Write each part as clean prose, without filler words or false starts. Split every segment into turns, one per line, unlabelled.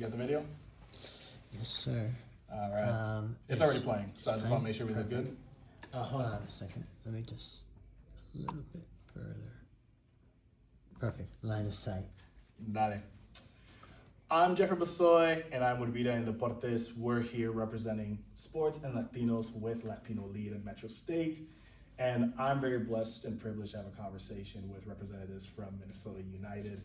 got the video?
Yes, sir.
All right. It's already playing, so I just want to make sure we look good.
Hold on a second. Let me just a little bit further. Perfect. Line of sight.
Dale. I'm Jeffrey Bissoy, and I'm with Vida en Deportes. We're here representing sports and Latinos with Latino Lead in Metro State. And I'm very blessed and privileged to have a conversation with representatives from Minnesota United.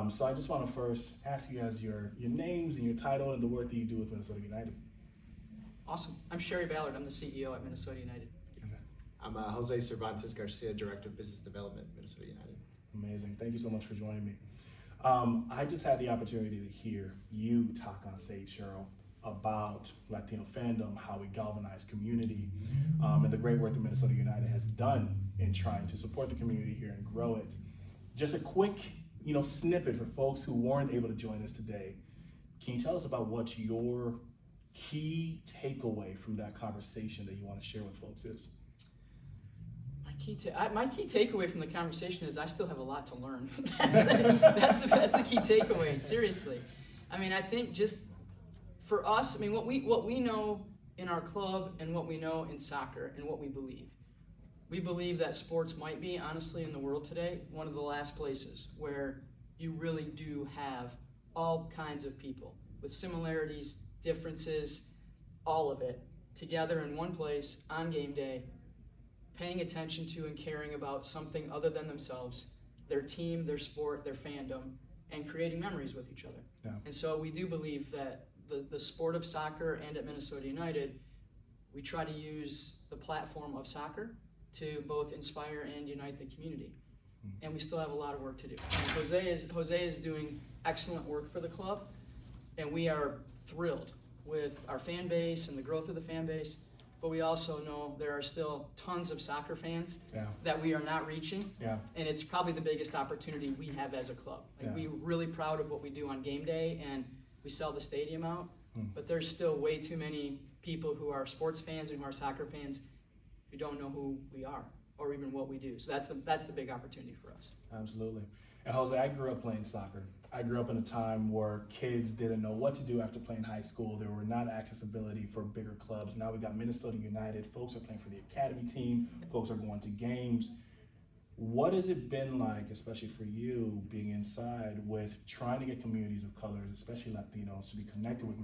So I just want to first ask you guys your names and your title and the work that you do with Minnesota United.
Awesome. I'm Shari Ballard. I'm the CEO at Minnesota United.
I'm Jose Cervantes-Garcia, Director of Business Development, Minnesota United.
Amazing. Thank you so much for joining me. I just had the opportunity to hear you talk on stage, Cheryl, about Latine Fandom, how we galvanize community, and the great work that Minnesota United has done in trying to support the community here and grow it. Just a quick, snippet for folks who weren't able to join us today. Can you tell us about what your key takeaway from that conversation that you want to share with folks is?
My key takeaway from the conversation is I still have a lot to learn. that's the key takeaway. Seriously, I think just for us, what we know in our club and what we know in soccer and what we believe. We believe that sports might be, honestly, in the world today, one of the last places where you really do have all kinds of people with similarities, differences, all of it together in one place on game day, paying attention to and caring about something other than themselves, their team, their sport, their fandom, and creating memories with each other.
Yeah.
And so we do believe that the sport of soccer and at Minnesota United, we try to use the platform of soccer to both inspire and unite the community. And we still have a lot of work to do. And Jose is doing excellent work for the club, and we are thrilled with our fan base and the growth of the fan base. But we also know there are still tons of soccer fans that we are not reaching.
Yeah.
And it's probably the biggest opportunity we have as a club. We're really proud of what we do on game day, and we sell the stadium out. But there's still way too many people who are sports fans and who are soccer fans who don't know who we are or even what we do. So that's the big opportunity for us.
Absolutely. And Jose, I grew up playing soccer. I grew up in a time where kids didn't know what to do after playing high school. There were not accessibility for bigger clubs. Now we got Minnesota United. Folks are playing for the academy team. Folks are going to games. What has it been like, especially for you, being inside with trying to get communities of colors, especially Latinos, to be connected with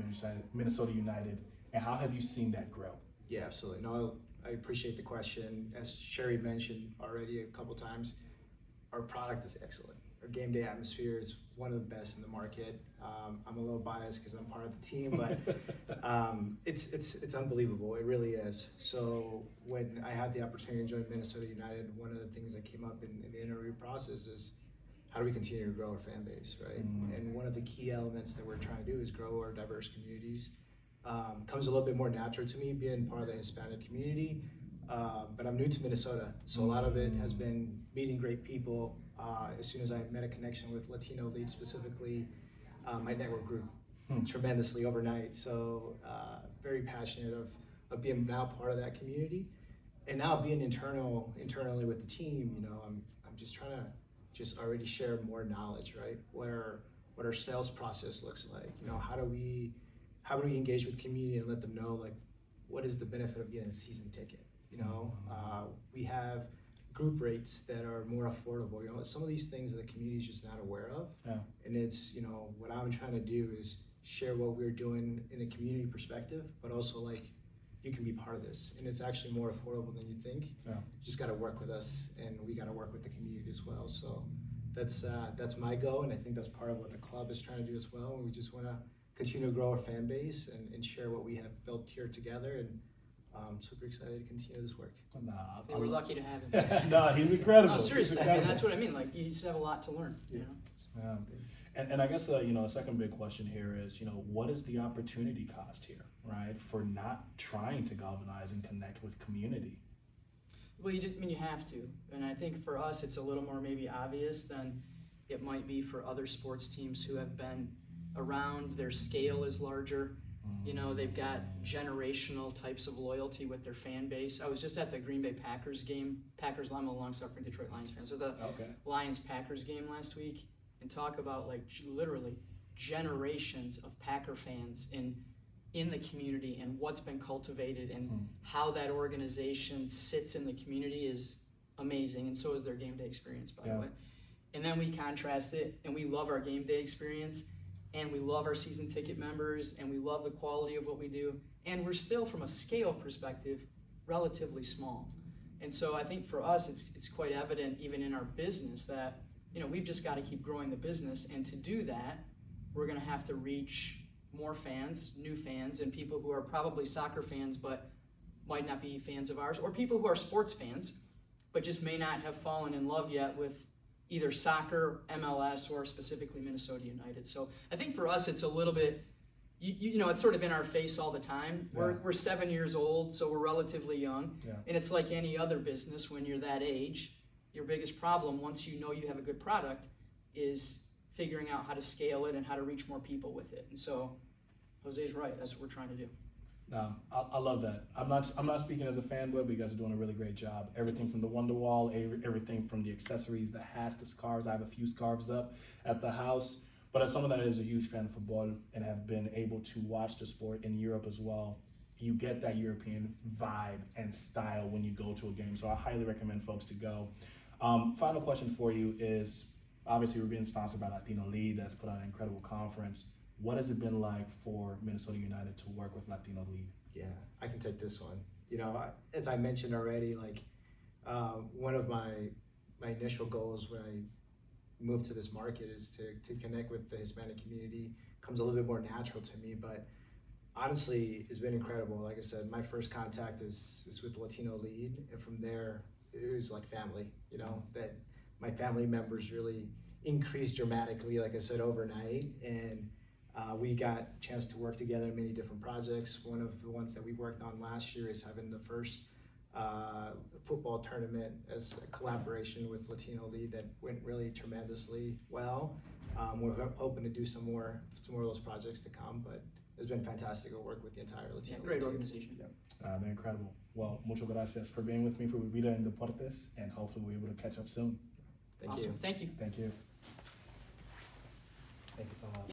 Minnesota United, and how have you seen that grow?
Yeah, absolutely. No, I appreciate the question. As Shari mentioned already a couple times, our product is excellent. Our game day atmosphere is one of the best in the market. I'm a little biased because I'm part of the team, but it's unbelievable. It really is. So when I had the opportunity to join Minnesota United, one of the things that came up in the interview process is how do we continue to grow our fan base, right? And one of the key elements that we're trying to do is grow our diverse communities. Comes a little bit more natural to me being part of the Hispanic community, but I'm new to Minnesota, so a lot of it has been meeting great people. As soon as I met a connection with Latino Lead specifically, my network grew tremendously overnight. So very passionate of being now part of that community, and now being internally with the team. I'm just trying to already share more knowledge, right? What our sales process looks like. How do we engage with the community and let them know what is the benefit of getting a season ticket? We have group rates that are more affordable. Some of these things that the community is just not aware of. Yeah. And it's, what I'm trying to do is share what we're doing in a community perspective, but also you can be part of this. And it's actually more affordable than you think. Yeah. You just got to work with us, and we got to work with the community as well. So that's my goal, and I think that's part of what the club is trying to do as well. And we just want to continue to grow our fan base and share what we have built here together. And super excited to continue this work.
We're lucky to have him.
No, he's incredible.
No, seriously, that's what I mean. You just have a lot to learn.
Yeah. And I guess a second big question here is, what is the opportunity cost here, right, for not trying to galvanize and connect with community?
Well, you have to, and I think for us it's a little more maybe obvious than it might be for other sports teams who have been around. Their scale is larger. They've got generational types of loyalty with their fan base. I was just at the Green Bay Packers game. I'm a long-suffering Detroit Lions fan. So the Lions-Packers game last week, and talk about literally generations of Packer fans in the community, and what's been cultivated and how that organization sits in the community is amazing, and so is their game day experience, by the way. And then we contrast it, and we love our game day experience, and we love our season ticket members, and we love the quality of what we do, and we're still, from a scale perspective, relatively small. And so I think for us, it's quite evident even in our business that, you know, we've just got to keep growing the business, and to do that, we're going to have to reach more fans, new fans, and people who are probably soccer fans but might not be fans of ours, or people who are sports fans but just may not have fallen in love yet with either soccer, MLS, or specifically Minnesota United. So I think for us, it's a little bit, you know, it's sort of in our face all the time. We're 7 years old, so we're relatively young. And it's like any other business. When you're that age, your biggest problem, once you know you have a good product, is figuring out how to scale it and how to reach more people with it. And so Jose's right. That's what we're trying to do.
No, I love that. I'm not speaking as a fanboy, but you guys are doing a really great job. Everything from the Wonderwall, everything from the accessories, the hats, the scarves. I have a few scarves up at the house. But as someone that is a huge fan of football and have been able to watch the sport in Europe as well, you get that European vibe and style when you go to a game. So I highly recommend folks to go. Final question for you is, obviously we're being sponsored by Latino Lead, that's put on an incredible conference. What has it been like for Minnesota United to work with Latino Lead?
Yeah, I can take this one. You know, as I mentioned already, like one of my initial goals when I moved to this market is to connect with the Hispanic community. Comes a little bit more natural to me, but honestly, it's been incredible. Like I said, my first contact is with Latino Lead, and from there, it was like family, you know, that my family members really increased dramatically, like I said, overnight, and we got a chance to work together in many different projects. One of the ones that we worked on last year is having the first football tournament as a collaboration with Latino Lead that went really tremendously well. We're hoping to do some more of those projects to come, but it's been fantastic to work with the entire Latino Lead
Great
team.
organization.
They're incredible. Well, muchas gracias for being with me for Vida en Deportes, and hopefully we're able to catch up soon.
Thank
Awesome.
you.
Thank you.
Thank you. Thank you so much.